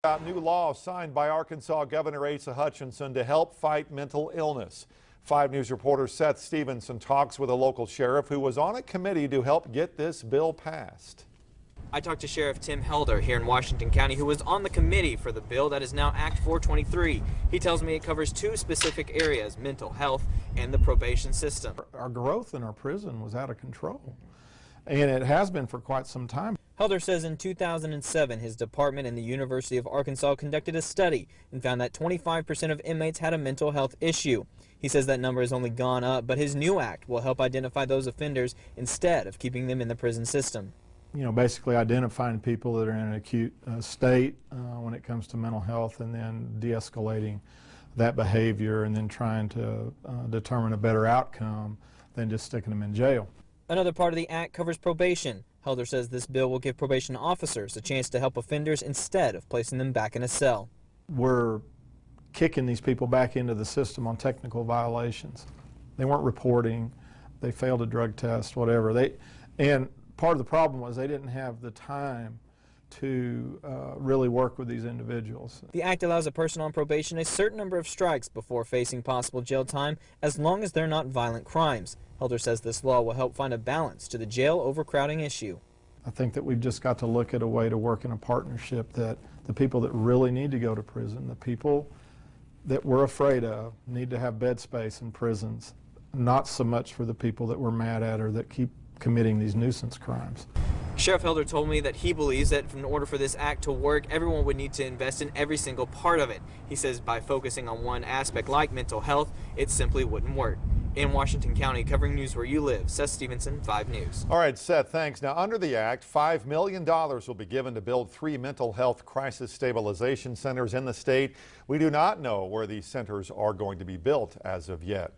About new law signed by Arkansas Governor Asa Hutchinson to help fight mental illness. 5 News reporter Seth Stevenson talks with a local sheriff who was on a committee to help get this bill passed. I talked to Sheriff Tim Helder here in Washington County, who was on the committee for the bill that is now Act 423. He tells me it covers two specific areas: mental health and the probation system. Our growth in our prison was out of control, and it has been for quite some time. Helder says in 2007, his department and the University of Arkansas conducted a study and found that 25% of inmates had a mental health issue. He says that number has only gone up, but his new act will help identify those offenders instead of keeping them in the prison system. You know, basically identifying people that are in an acute state when it comes to mental health, and then de-escalating that behavior, and then trying to determine a better outcome than just sticking them in jail. Another part of the act covers probation. Helder says this bill will give probation officers a chance to help offenders instead of placing them back in a cell. We're kicking these people back into the system on technical violations. They weren't reporting, they failed a drug test, whatever. And part of the problem was they didn't have the time to really work with these individuals. The act allows a person on probation a certain number of strikes before facing possible jail time, as long as they're not violent crimes. Helder says this law will help find a balance to the jail overcrowding issue. I think that we've just got to look at a way to work in a partnership that the people that really need to go to prison, the people that we're afraid of, need to have bed space in prisons, not so much for the people that we're mad at or that keep committing these nuisance crimes. Sheriff Helder told me that he believes that in order for this act to work, everyone would need to invest in every single part of it. He says by focusing on one aspect like mental health, it simply wouldn't work. In Washington County, covering news where you live, Seth Stevenson, 5 News. All right, Seth, thanks. Now, under the act, $5 million will be given to build 3 mental health crisis stabilization centers in the state. We do not know where these centers are going to be built as of yet.